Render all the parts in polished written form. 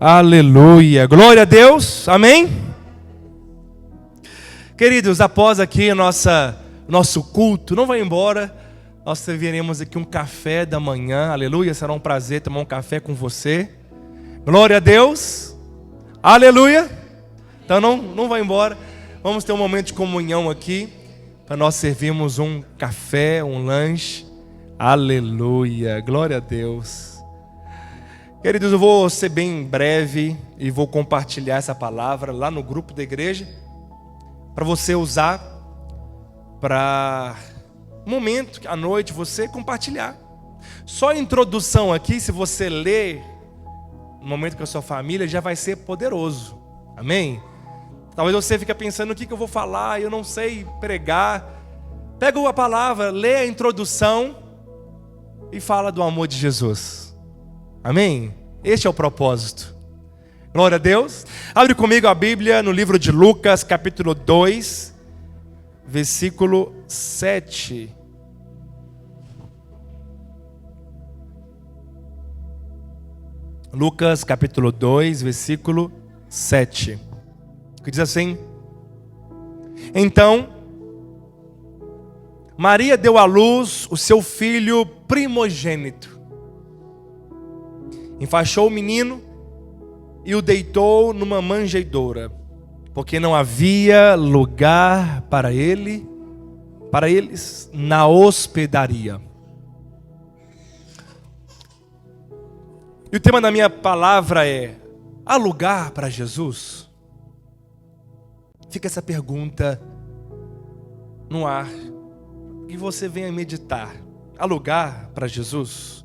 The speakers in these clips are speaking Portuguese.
Aleluia, glória a Deus, amém? Queridos, após aqui nosso culto, não vai embora, nós serviremos aqui um café da manhã, aleluia, será um prazer tomar um café com você, glória a Deus, aleluia, então não vai embora, vamos ter um momento de comunhão aqui, para nós servirmos um café, um lanche, aleluia, glória a Deus. Queridos, eu vou ser bem breve e vou compartilhar essa palavra lá no grupo da igreja para você usar para um momento, à noite, você compartilhar. Só a introdução aqui, se você ler no momento com a sua família, já vai ser poderoso. Amém? Talvez você fique pensando o que eu vou falar, eu não sei pregar. Pega a palavra, lê a introdução e fala do amor de Jesus. Amém? Este é o propósito. Glória a Deus. Abre comigo a Bíblia no livro de Lucas, capítulo 2, versículo 7. Lucas, capítulo 2, versículo 7. Que diz assim: Então, Maria deu à luz o seu filho primogênito. Enfaixou o menino e o deitou numa manjedoura, porque não havia lugar para eles na hospedaria. E o tema da minha palavra é: há lugar para Jesus? Fica essa pergunta no ar e você venha meditar. Há lugar para Jesus?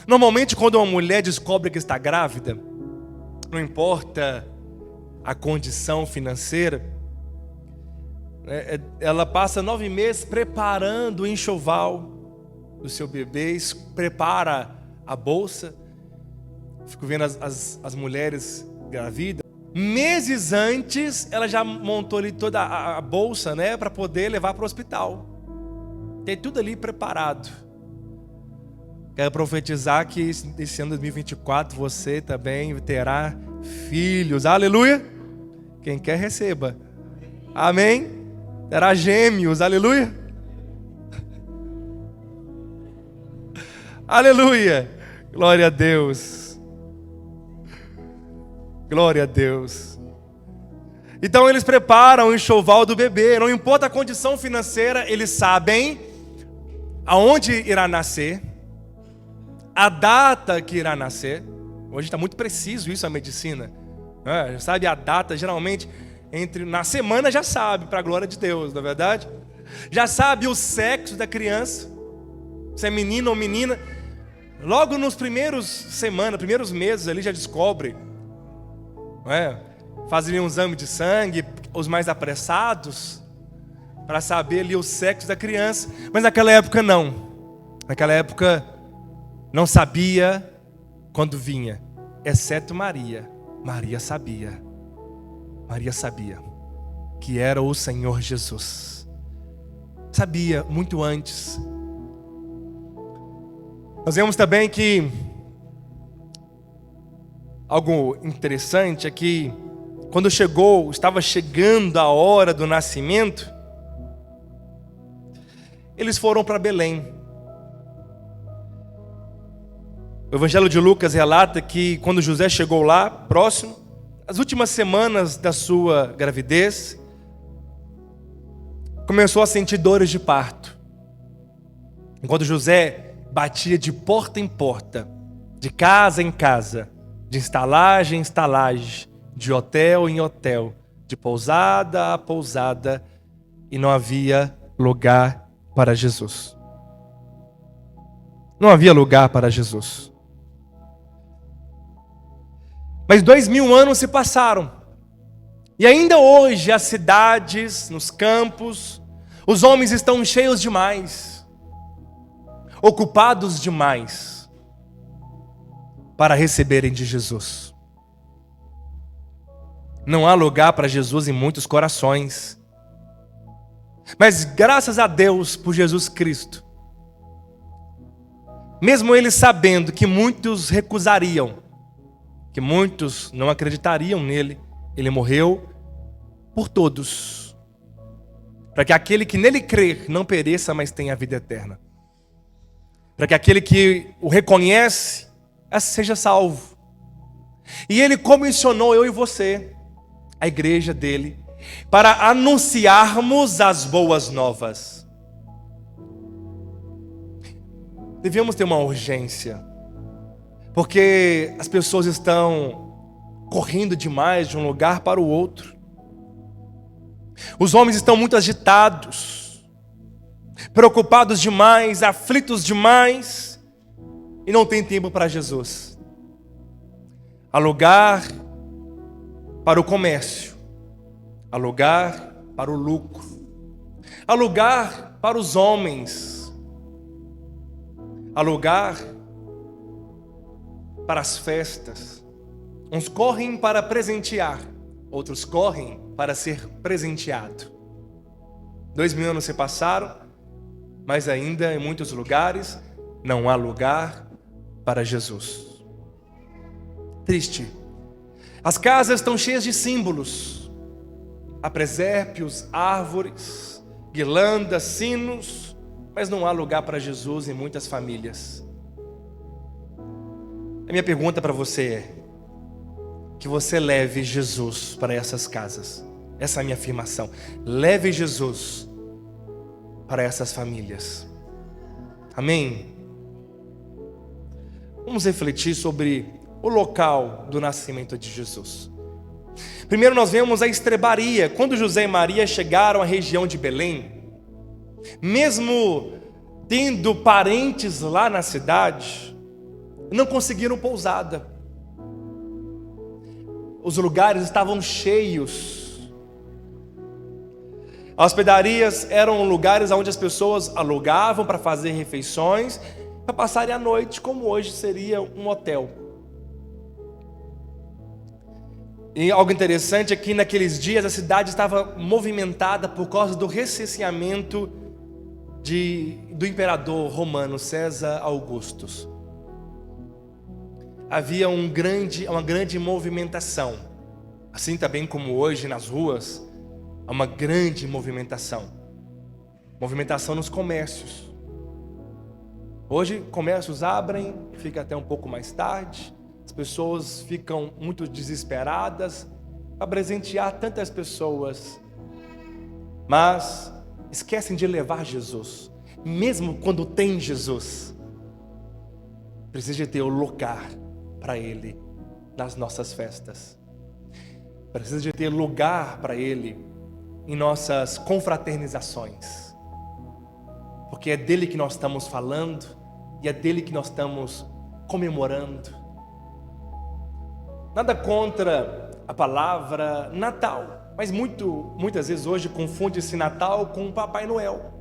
Normalmente, quando uma mulher descobre que está grávida, não importa a condição financeira, ela passa 9 meses preparando o enxoval do seu bebê, prepara a bolsa. Fico vendo as mulheres gravidas. Meses antes, ela já montou ali toda a bolsa, para poder levar para o hospital. Tem tudo ali preparado. Quero profetizar que esse ano 2024 você também terá filhos. Aleluia! Quem quer, receba. Amém? Terá gêmeos. Aleluia! Aleluia! Glória a Deus. Glória a Deus. Então eles preparam o enxoval do bebê. Não importa a condição financeira, eles sabem aonde irá nascer, a data que irá nascer. Hoje está muito preciso isso, a medicina. Já sabe a data, geralmente, na semana já sabe, para a glória de Deus, não é verdade? Já sabe o sexo da criança, se é menino ou menina. Logo nos primeiros meses ali já descobre. Fazem um exame de sangue, os mais apressados, para saber ali o sexo da criança. Mas naquela época não. Naquela época não sabia quando vinha, exceto Maria. Maria sabia que era o Senhor Jesus. Sabia muito antes. Nós vemos também que algo interessante é que quando estava chegando a hora do nascimento, eles foram para Belém. O Evangelho de Lucas relata que quando José chegou lá, próximo, as últimas semanas da sua gravidez, começou a sentir dores de parto. Enquanto José batia de porta em porta, de casa em casa, de estalagem em estalagem, de hotel em hotel, de pousada a pousada, e não havia lugar para Jesus. Não havia lugar para Jesus. Mas 2000 anos se passaram. E ainda hoje as cidades, nos campos, os homens estão cheios demais, ocupados demais, para receberem de Jesus. Não há lugar para Jesus em muitos corações. Mas graças a Deus por Jesus Cristo, mesmo eles sabendo que muitos recusariam, que muitos não acreditariam nele, ele morreu por todos, para que aquele que nele crer não pereça, mas tenha a vida eterna. Para que aquele que o reconhece seja salvo. E ele comissionou eu e você, a igreja dele, para anunciarmos as boas novas. Devemos ter uma urgência, porque as pessoas estão correndo demais de um lugar para o outro. Os homens estão muito agitados, preocupados demais, aflitos demais, e não tem tempo para Jesus. Há lugar para o comércio, há lugar para o lucro, há lugar para os homens, há lugar para as festas. Uns correm para presentear, outros correm para ser presenteado. 2000 anos se passaram, mas ainda em muitos lugares não há lugar para Jesus. Triste. As casas estão cheias de símbolos, há presépios, árvores, guirlandas, sinos, mas não há lugar para Jesus em muitas famílias. A minha pergunta para você é: que você leve Jesus para essas casas. Essa é a minha afirmação. Leve Jesus para essas famílias. Amém? Vamos refletir sobre o local do nascimento de Jesus. Primeiro nós vemos a estrebaria. Quando José e Maria chegaram à região de Belém, mesmo tendo parentes lá na cidade, não conseguiram pousada. Os lugares estavam cheios. As hospedarias eram lugares onde as pessoas alugavam para fazer refeições, para passarem a noite, como hoje seria um hotel. E algo interessante é que naqueles dias a cidade estava movimentada por causa do recenseamento do imperador romano César Augustus. Havia uma grande movimentação. Assim também como hoje nas ruas, há uma grande movimentação. Movimentação nos comércios. Hoje comércios abrem, fica até um pouco mais tarde. As pessoas ficam muito desesperadas para presentear tantas pessoas, mas esquecem de levar Jesus. Mesmo quando tem Jesus, precisa de ter o lugar para Ele nas nossas festas. Precisa de ter lugar para Ele em nossas confraternizações, porque é dele que nós estamos falando e é dele que nós estamos comemorando. Nada contra a palavra Natal, mas muitas vezes hoje confunde-se Natal com Papai Noel.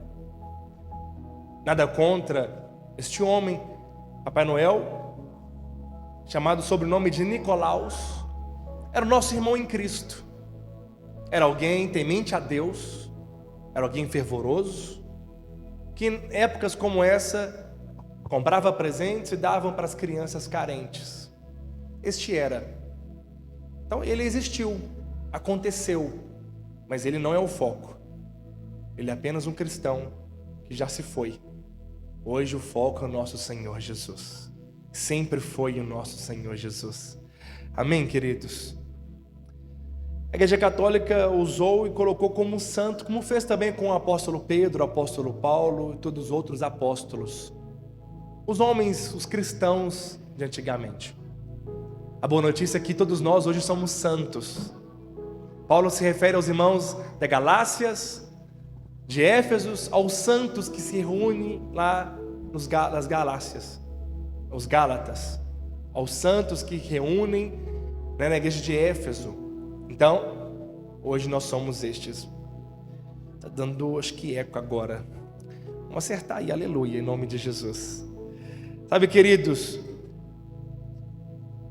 Nada contra este homem, Papai Noel, chamado sob o nome de Nicolaus, era o nosso irmão em Cristo. Era alguém temente a Deus, era alguém fervoroso, que em épocas como essa comprava presentes e davam para as crianças carentes. Este era. Então ele existiu, aconteceu, mas ele não é o foco. Ele é apenas um cristão que já se foi. Hoje o foco é o nosso Senhor Jesus. Sempre foi o nosso Senhor Jesus. Amém, queridos? A Igreja Católica usou e colocou como santo, como fez também com o apóstolo Pedro, o apóstolo Paulo e todos os outros apóstolos. Os homens, os cristãos de antigamente. A boa notícia é que todos nós hoje somos santos. Paulo se refere aos irmãos da Galácias, de Éfesos, aos santos que se reúnem lá nas Galácias, aos Gálatas, aos santos que reúnem na igreja de Éfeso. Então, hoje nós somos estes. Está dando, acho que eco agora. Vamos acertar aí, aleluia, em nome de Jesus. Sabe, queridos,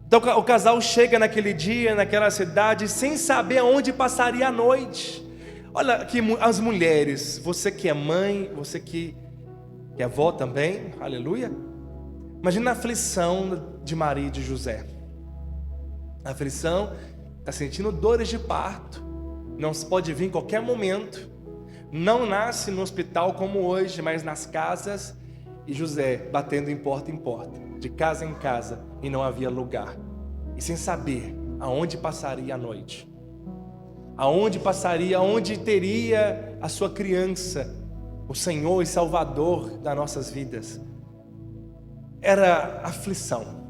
então o casal chega naquele dia, naquela cidade, sem saber aonde passaria a noite. Olha aqui as mulheres, você que é mãe, você que é avó também, aleluia. Imagina a aflição de Maria e de José. aflição, está sentindo dores de parto, não se pode vir em qualquer momento, não nasce no hospital como hoje, mas nas casas, e José batendo em porta, de casa em casa, e não havia lugar, e sem saber aonde passaria a noite, aonde teria a sua criança, o Senhor e Salvador das nossas vidas. Era aflição,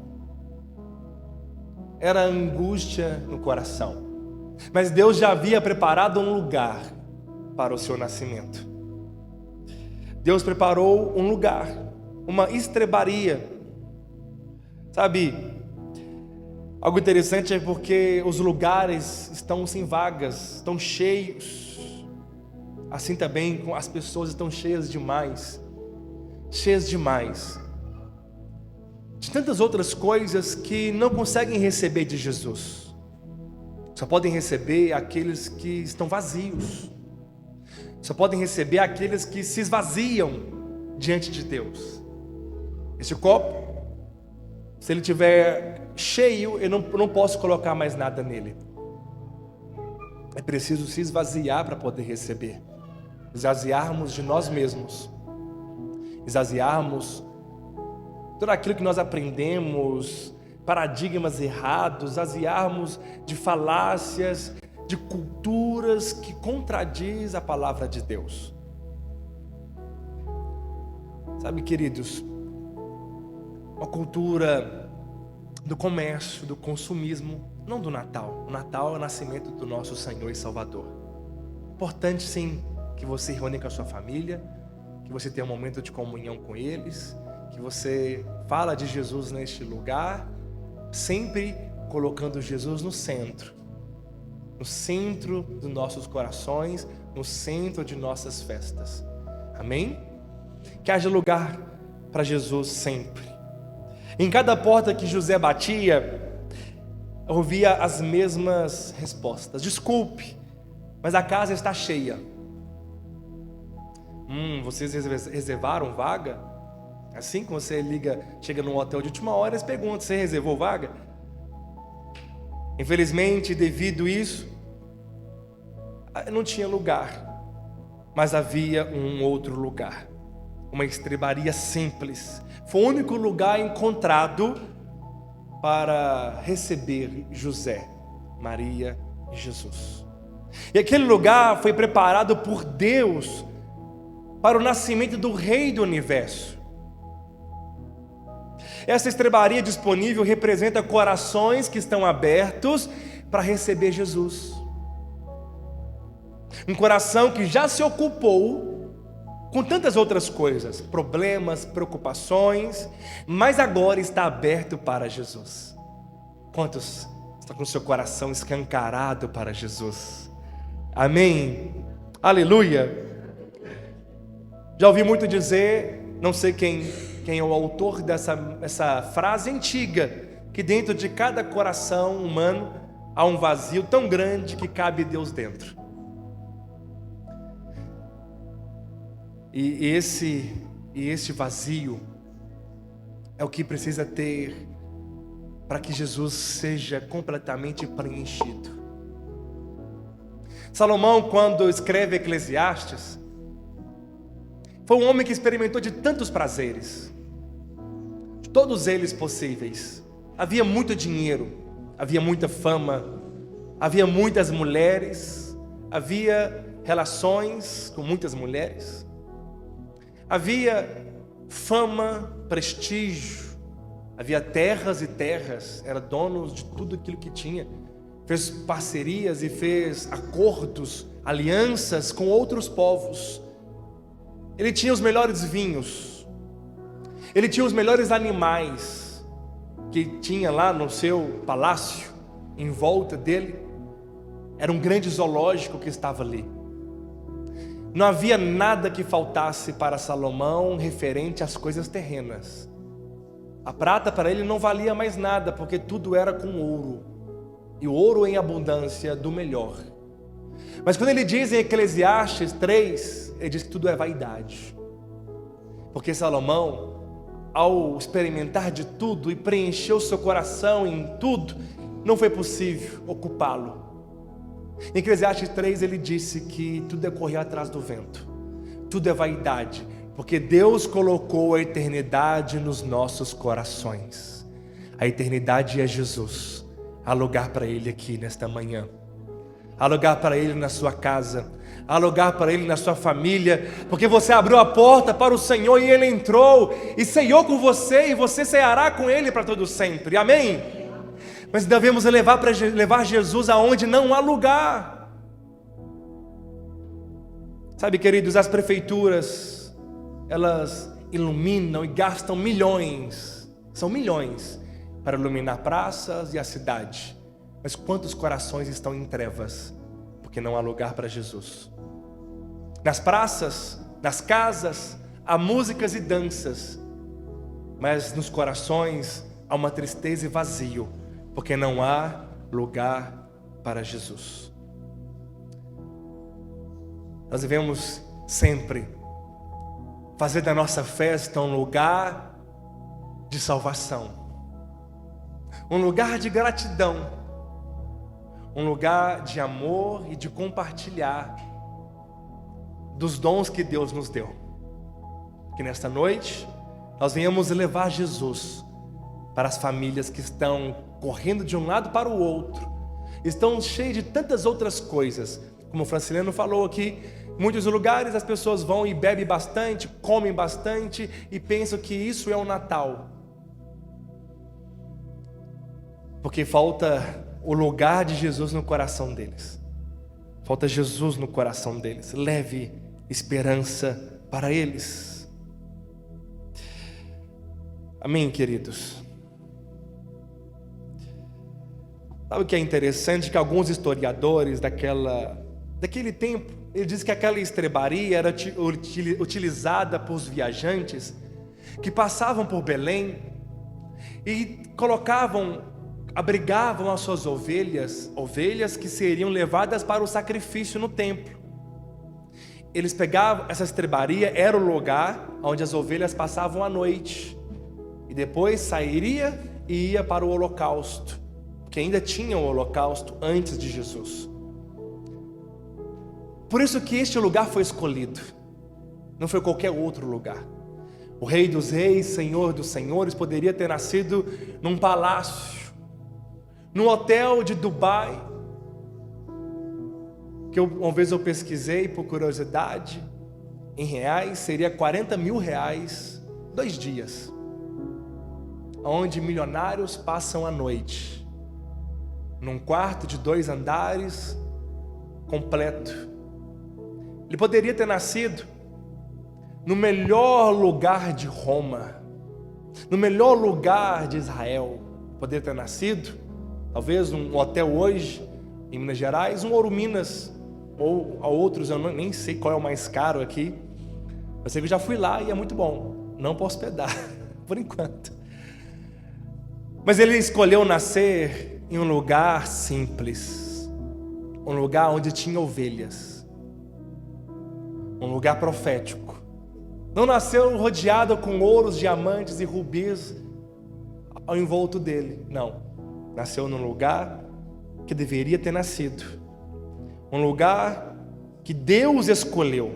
era angústia no coração, mas Deus já havia preparado um lugar para o seu nascimento. Deus preparou um lugar, uma estrebaria. Sabe, algo interessante é porque os lugares estão sem vagas, estão cheios. Assim também as pessoas estão cheias demais, de tantas outras coisas que não conseguem receber de Jesus. Só podem receber aqueles que estão vazios. Só podem receber aqueles que se esvaziam diante de Deus. Esse copo, se ele estiver cheio, eu não posso colocar mais nada nele. É preciso se esvaziar para poder receber. Esvaziarmos de nós mesmos. Esvaziarmos tudo aquilo que nós aprendemos, paradigmas errados, esvaziarmos de falácias, de culturas que contradiz a palavra de Deus. Sabe, queridos, uma cultura do comércio, do consumismo, não do Natal. O Natal é o nascimento do nosso Senhor e Salvador. Importante sim que você reúne com a sua família, que você tenha um momento de comunhão com eles, que você fala de Jesus neste lugar, sempre colocando Jesus no centro dos nossos corações, no centro de nossas festas. Amém? Que haja lugar para Jesus sempre. Em cada porta que José batia, eu ouvia as mesmas respostas: desculpe, mas a casa está cheia. Vocês reservaram vaga? Assim que você chega num hotel de última hora, eles perguntam: você reservou vaga? Infelizmente, devido a isso, não tinha lugar, mas havia um outro lugar, uma estrebaria simples. Foi o único lugar encontrado para receber José, Maria e Jesus. E aquele lugar foi preparado por Deus para o nascimento do Rei do Universo. Essa estrebaria disponível representa corações que estão abertos para receber Jesus. Um coração que já se ocupou com tantas outras coisas, problemas, preocupações, mas agora está aberto para Jesus. Quantos estão com o seu coração escancarado para Jesus? Amém? Aleluia! Já ouvi muito dizer, não sei quem é o autor dessa frase antiga, que dentro de cada coração humano há um vazio tão grande que cabe Deus dentro. E esse vazio é o que precisa ter para que Jesus seja completamente preenchido. Salomão, quando escreve Eclesiastes, foi um homem que experimentou de tantos prazeres, todos eles possíveis. Havia muito dinheiro, havia muita fama, havia muitas mulheres, havia relações com muitas mulheres, havia fama, prestígio, havia terras e terras, era dono de tudo aquilo que tinha, fez parcerias e fez acordos, alianças com outros povos. Ele tinha os melhores vinhos, ele tinha os melhores animais que tinha lá no seu palácio, em volta dele. Era um grande zoológico que estava ali. Não havia nada que faltasse para Salomão referente às coisas terrenas. A prata para ele não valia mais nada, porque tudo era com ouro, e o ouro em abundância do melhor. Mas quando ele diz em Eclesiastes 3, ele diz que tudo é vaidade, porque Salomão, ao experimentar de tudo e preencher o seu coração em tudo, não foi possível ocupá-lo. Em Eclesiastes 3 ele disse que tudo é correr atrás do vento, tudo é vaidade, porque Deus colocou a eternidade nos nossos corações. A eternidade é Jesus. Há lugar para Ele aqui nesta manhã, há lugar para Ele na sua casa, há lugar para Ele na sua família, porque você abriu a porta para o Senhor e Ele entrou e ceiou com você, e você ceará com Ele para todo sempre, amém? Mas devemos levar Jesus aonde não há lugar. Sabe, queridos, as prefeituras, elas iluminam e gastam milhões, são milhões, para iluminar praças e a cidade. Mas quantos corações estão em trevas, porque não há lugar para Jesus? Nas praças, nas casas, há músicas e danças, mas nos corações há uma tristeza e vazio, porque não há lugar para Jesus. Nós devemos sempre fazer da nossa festa um lugar de salvação, um lugar de gratidão, um lugar de amor e de compartilhar dos dons que Deus nos deu. Que nesta noite nós venhamos levar Jesus para as famílias que estão correndo de um lado para o outro, estão cheias de tantas outras coisas. Como o Franciliano falou aqui, em muitos lugares as pessoas vão e bebem bastante, comem bastante e pensam que isso é o Natal, porque falta o lugar de Jesus no coração deles. Falta Jesus no coração deles. Leve esperança para eles. Amém, queridos? Sabe o que é interessante? Que alguns historiadores daquele tempo, eles dizem que aquela estrebaria era utilizada por os viajantes que passavam por Belém e abrigavam as suas ovelhas que seriam levadas para o sacrifício no templo. Eles pegavam essa estrebaria, era o lugar onde as ovelhas passavam a noite, e depois sairia e ia para o holocausto, que ainda tinha o holocausto antes de Jesus. Por isso que este lugar foi escolhido, não foi qualquer outro lugar. O Rei dos Reis, Senhor dos Senhores, poderia ter nascido num palácio, num hotel de Dubai, que uma vez eu pesquisei por curiosidade, em reais seria 40 mil reais, 2 dias, onde milionários passam a noite, num quarto de 2 andares, completo. Ele poderia ter nascido no melhor lugar de Roma, no melhor lugar de Israel. Poderia ter nascido, talvez, num hotel hoje, em Minas Gerais, um Ouro Minas, ou a outros, eu nem sei qual é o mais caro aqui. Eu sei que eu já fui lá e é muito bom, não posso hospedar, por enquanto. Mas ele escolheu nascer em um lugar simples, um lugar onde tinha ovelhas, um lugar profético. Não nasceu rodeado com ouros, diamantes e rubis ao envolto dele, não. Nasceu num lugar que deveria ter nascido, um lugar que Deus escolheu.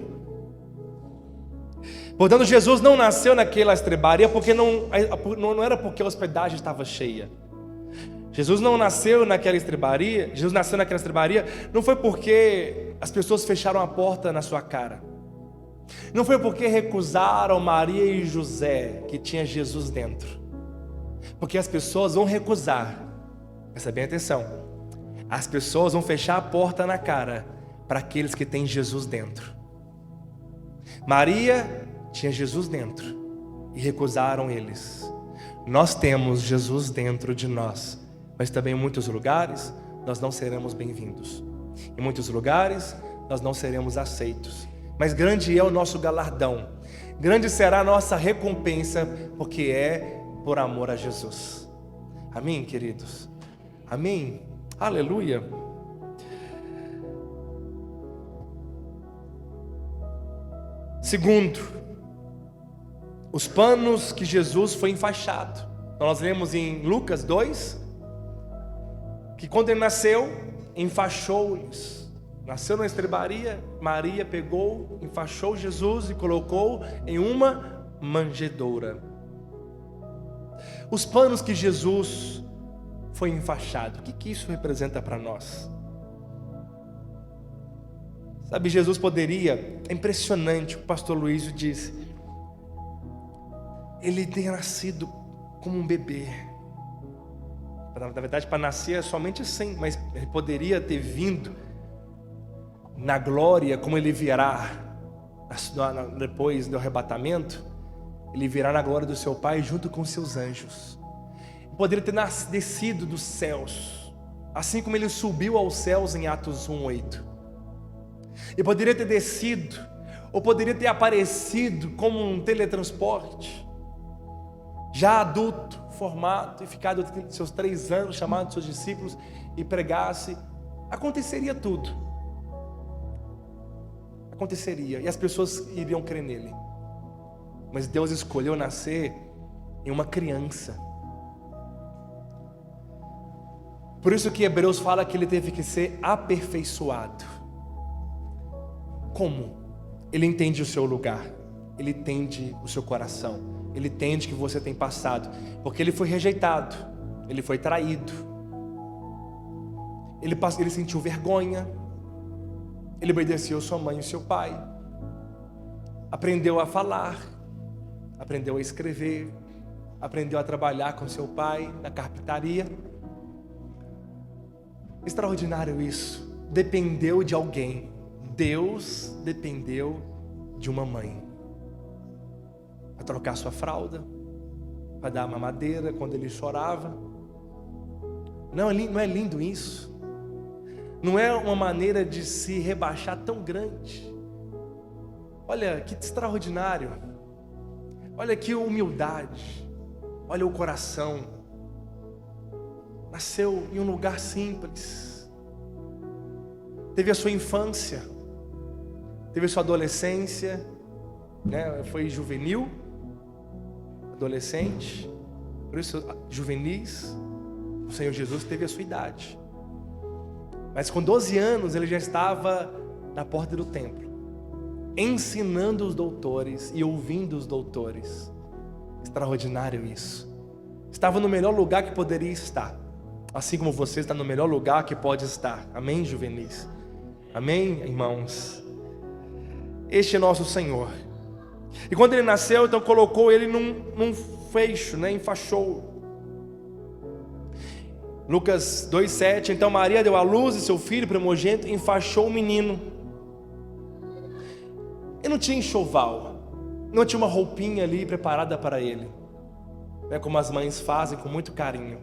Portanto, Jesus não nasceu naquela estrebaria porque não era porque a hospedagem estava cheia. Jesus não nasceu naquela estrebaria, Jesus nasceu naquela estrebaria não foi porque as pessoas fecharam a porta na sua cara. Não foi porque recusaram Maria e José, que tinha Jesus dentro. Porque as pessoas vão recusar, presta bem atenção, as pessoas vão fechar a porta na cara para aqueles que têm Jesus dentro. Maria tinha Jesus dentro e recusaram eles. Nós temos Jesus dentro de nós, mas também em muitos lugares nós não seremos bem-vindos. Em muitos lugares nós não seremos aceitos. Mas grande é o nosso galardão, grande será a nossa recompensa, porque é por amor a Jesus. Amém, queridos? Amém? Aleluia. Segundo, os panos que Jesus foi enfaixado. Nós lemos em Lucas 2, que quando ele nasceu, enfaixou-lhes. Nasceu na estrebaria, Maria pegou, enfaixou Jesus e colocou em uma manjedoura. Os panos que Jesus foi enfaixado, o que isso representa para nós? Sabe, Jesus poderia, é impressionante o que o pastor Luísio disse, ele ter nascido como um bebê. Na verdade, para nascer é somente assim, mas ele poderia ter vindo na glória, como ele virá depois do arrebatamento, ele virá na glória do seu Pai junto com seus anjos. Ele poderia ter descido dos céus, assim como ele subiu aos céus em Atos 1:8. Ele poderia ter descido, ou poderia ter aparecido como um teletransporte, já adulto, formado, e ficado seus 3 anos, chamado seus discípulos e pregasse. Aconteceria tudo. Aconteceria, e as pessoas iriam crer nele. Mas Deus escolheu nascer em uma criança. Por isso que Hebreus fala que ele teve que ser aperfeiçoado. Como? Ele entende o seu lugar, ele entende o seu coração, ele entende que você tem passado, porque ele foi rejeitado, ele foi traído, ele sentiu vergonha, ele obedeceu sua mãe e seu pai, aprendeu a falar, aprendeu a escrever, aprendeu a trabalhar com seu pai na carpintaria. Extraordinário isso. Dependeu de alguém. Deus dependeu de uma mãe para trocar sua fralda, para dar mamadeira quando ele chorava. Não é lindo isso? Não é uma maneira de se rebaixar tão grande? Olha que extraordinário. Olha que humildade. Olha o coração. Nasceu em um lugar simples. Teve a sua infância, teve a sua adolescência, né? Foi juvenil, adolescente, por isso juvenis. O Senhor Jesus teve a sua idade, mas com 12 anos ele já estava na porta do templo, ensinando os doutores e ouvindo os doutores. Extraordinário isso. Estava no melhor lugar que poderia estar, assim como você está no melhor lugar que pode estar. Amém, juvenis? Amém, irmãos? Este é nosso Senhor. E quando ele nasceu, então colocou ele num feixo, né? Enfaixou. Lucas 2:7. Então Maria deu à luz e seu filho primogênito enfaixou o menino. Ele não tinha enxoval, não tinha uma roupinha ali preparada para ele, né? Como as mães fazem com muito carinho.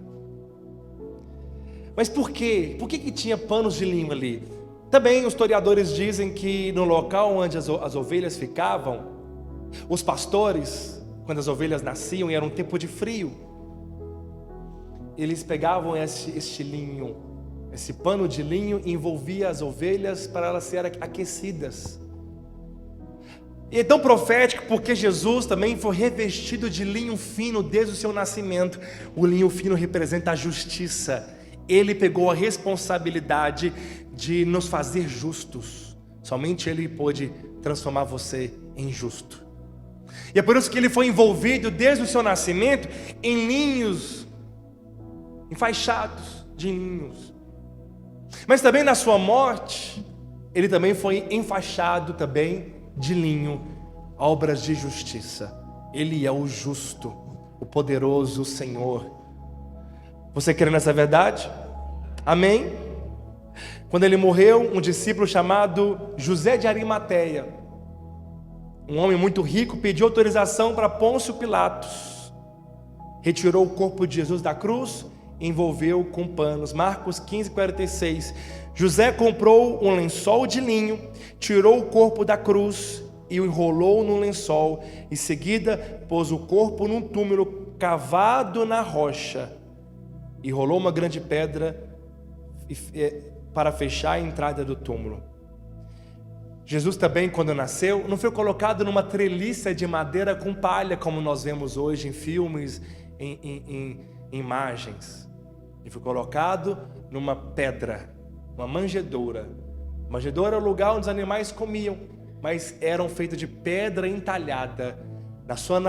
Mas por quê? Por que tinha panos de linho ali? Também os historiadores dizem que no local onde as ovelhas ficavam, os pastores, quando as ovelhas nasciam e era um tempo de frio, eles pegavam este linho, esse pano de linho, e envolvia as ovelhas para elas serem aquecidas. E é tão profético porque Jesus também foi revestido de linho fino desde o seu nascimento. O linho fino representa a justiça. Ele pegou a responsabilidade de nos fazer justos. Somente Ele pôde transformar você em justo. E é por isso que Ele foi envolvido desde o seu nascimento em linhos, enfaixados de linhos. Mas também na sua morte, Ele também foi enfaixado também de linho, obras de justiça. Ele é o justo, o poderoso Senhor. Você crê nessa verdade? Amém? Quando ele morreu, um discípulo chamado José de Arimateia, um homem muito rico, pediu autorização para Pôncio Pilatos. Retirou o corpo de Jesus da cruz e envolveu com panos. Marcos 15:46. José comprou um lençol de linho, tirou o corpo da cruz e o enrolou no lençol. Em seguida, pôs o corpo num túmulo cavado na rocha e rolou uma grande pedra para fechar a entrada do túmulo. Jesus também, quando nasceu, não foi colocado numa treliça de madeira com palha, como nós vemos hoje em filmes, em imagens. Ele foi colocado numa pedra, uma manjedoura. Manjedoura era o lugar onde os animais comiam, mas eram feitos de pedra entalhada.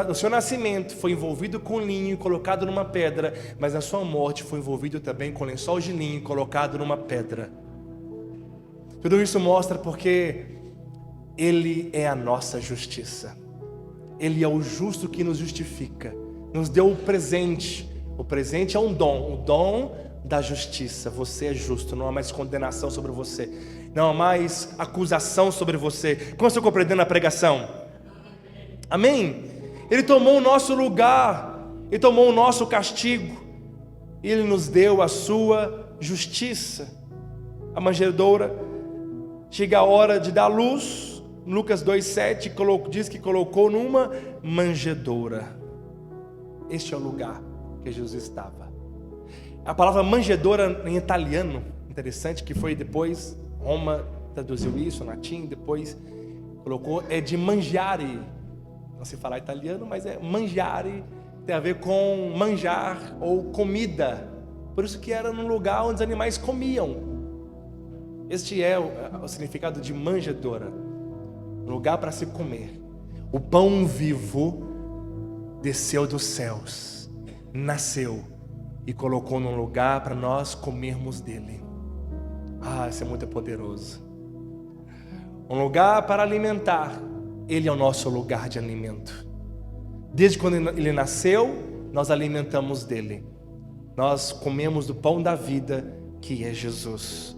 No seu nascimento foi envolvido com linho e colocado numa pedra, mas na sua morte foi envolvido também com lençol de linho e colocado numa pedra. Tudo isso mostra porque Ele é a nossa justiça. Ele é o justo que nos justifica. Nos deu o presente. O presente é um dom, o dom da justiça. Você é justo, não há mais condenação sobre você, não há mais acusação sobre você. Como estou compreendendo a pregação? Amém? Ele tomou o nosso lugar, Ele tomou o nosso castigo, Ele nos deu a sua justiça. A manjedoura, chega a hora de dar luz. Lucas 2,7 diz que colocou numa manjedoura. Este é o lugar que Jesus estava. A palavra manjedoura em italiano, interessante, que foi depois, Roma traduziu isso, latim, depois colocou, é de mangiare. Não sei falar italiano, mas é mangiare, tem a ver com manjar ou comida. Por isso que era num lugar onde os animais comiam. Este é o significado de manjedoura, um lugar para se comer. O pão vivo desceu dos céus, nasceu e colocou num lugar para nós comermos dele. Isso é muito poderoso. Um lugar para alimentar. Ele é o nosso lugar de alimento. Desde quando ele nasceu, nós alimentamos dele. Nós comemos do pão da vida, que é Jesus.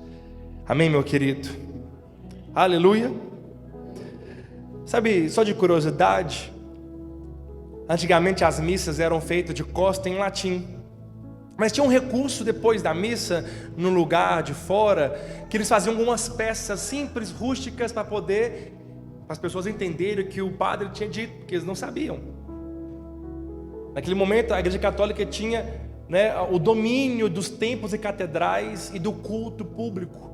Amém, meu querido? Aleluia. Sabe, só de curiosidade, antigamente as missas eram feitas de costa em latim. Mas tinha um recurso depois da missa, no lugar de fora, que eles faziam algumas peças simples, rústicas, para as pessoas entenderem o que o padre tinha dito, porque eles não sabiam. Naquele momento a Igreja Católica tinha, o domínio dos templos e catedrais e do culto público.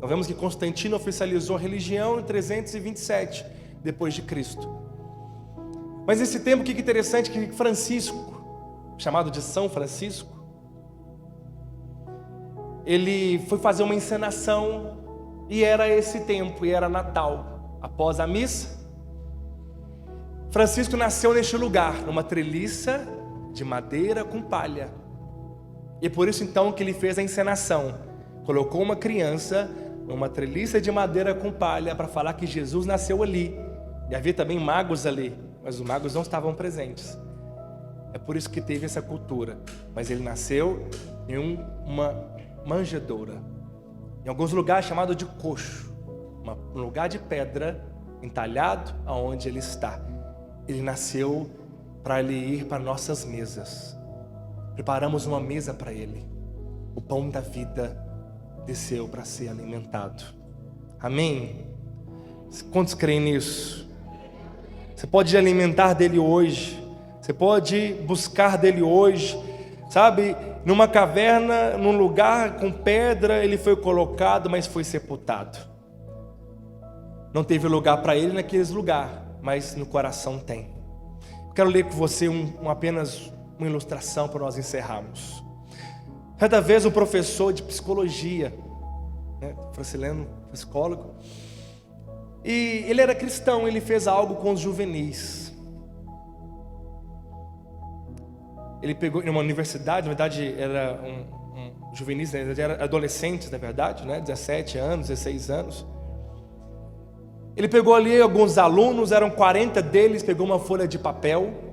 Nós vemos que Constantino oficializou a religião em 327 depois de Cristo. Mas nesse tempo, o que é interessante, que Francisco, chamado de São Francisco, ele foi fazer uma encenação, e era esse tempo, e era Natal. Após a missa, Francisco nasceu neste lugar, numa treliça de madeira com palha. E é por isso então que ele fez a encenação. Colocou uma criança numa treliça de madeira com palha, para falar que Jesus nasceu ali. E havia também magos ali, mas os magos não estavam presentes. É por isso que teve essa cultura. Mas ele nasceu em uma manjedoura, em alguns lugares chamado de coxo, um lugar de pedra entalhado aonde ele está. Ele nasceu para ele ir para nossas mesas. Preparamos uma mesa para ele. O pão da vida desceu para ser alimentado. Amém? Quantos creem nisso? Você pode alimentar dele hoje. Você pode buscar dele hoje. Sabe, numa caverna, num lugar com pedra, ele foi colocado, mas foi sepultado. Não teve lugar para ele naqueles lugares, mas no coração tem. Quero ler com você apenas uma ilustração para nós encerrarmos. Certa vez um professor de psicologia, Francileno, psicólogo, e ele era cristão, ele fez algo com os juvenis. Ele pegou em uma universidade, na verdade era juvenis, era adolescentes, na verdade, 17 anos, 16 anos. Ele pegou ali alguns alunos, eram 40 deles, pegou uma folha de papel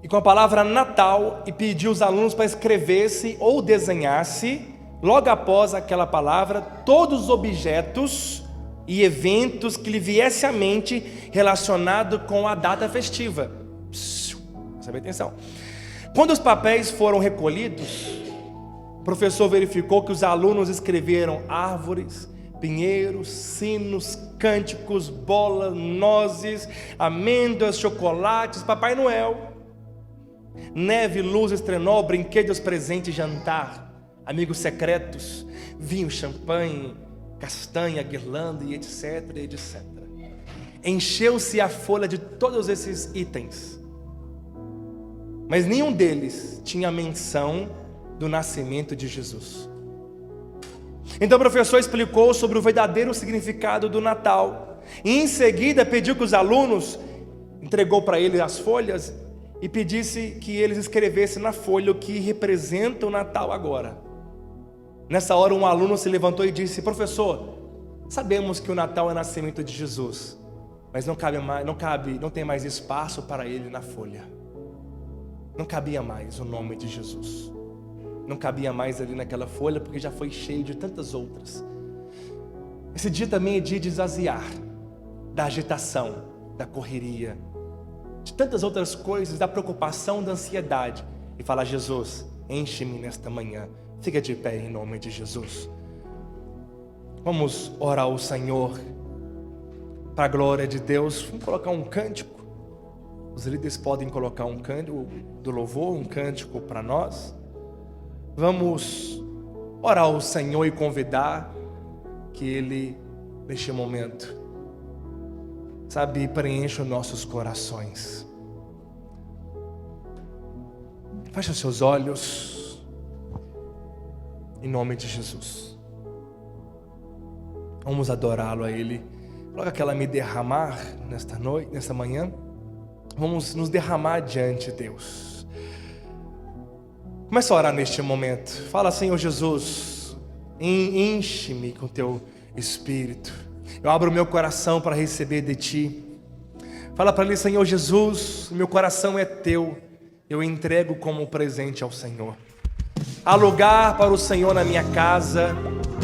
e com a palavra Natal, e pediu os alunos para escrevesse ou desenhasse, logo após aquela palavra, todos os objetos e eventos que lhe viesse à mente relacionado com a data festiva. Preste atenção. Quando os papéis foram recolhidos, o professor verificou que os alunos escreveram árvores, pinheiros, sinos, cânticos, bolas, nozes, amêndoas, chocolates, Papai Noel, neve, luzes, trenó, brinquedos, presentes, jantar, amigos secretos, vinho, champanhe, castanha, guirlanda e etc, etc. Encheu-se a folha de todos esses itens, mas nenhum deles tinha menção do nascimento de Jesus. Então o professor explicou sobre o verdadeiro significado do Natal. E em seguida pediu que os alunos, entregou para eles as folhas e pedisse que eles escrevessem na folha o que representa o Natal agora. Nessa hora um aluno se levantou e disse: professor, sabemos que o Natal é o nascimento de Jesus, mas não tem mais espaço para ele na folha. Não cabia mais o nome de Jesus. Não cabia mais ali naquela folha, porque já foi cheio de tantas outras. Esse dia também é dia de esvaziar da agitação, da correria, de tantas outras coisas, da preocupação, da ansiedade, e falar: Jesus, enche-me nesta manhã. Fica de pé em nome de Jesus. Vamos orar ao Senhor para a glória de Deus. Vamos colocar um cântico. Os líderes podem colocar um cântico do louvor, um cântico para nós. Vamos orar ao Senhor e convidar que Ele, neste momento, preencha os nossos corações. Feche os seus olhos, em nome de Jesus. Vamos adorá-lo a Ele. Logo que ela me derramar nesta noite, nesta manhã, vamos nos derramar diante de Deus. Começa a orar neste momento. Fala: Senhor Jesus, enche-me com Teu Espírito. Eu abro o meu coração para receber de Ti. Fala para Ele: Senhor Jesus, meu coração é Teu. Eu entrego como presente ao Senhor. Há lugar para o Senhor na minha casa.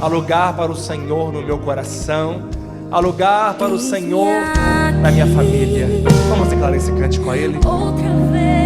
Há lugar para o Senhor no meu coração. Há lugar para o Senhor na minha família. Vamos declarar esse cântico a Ele. Outra vez.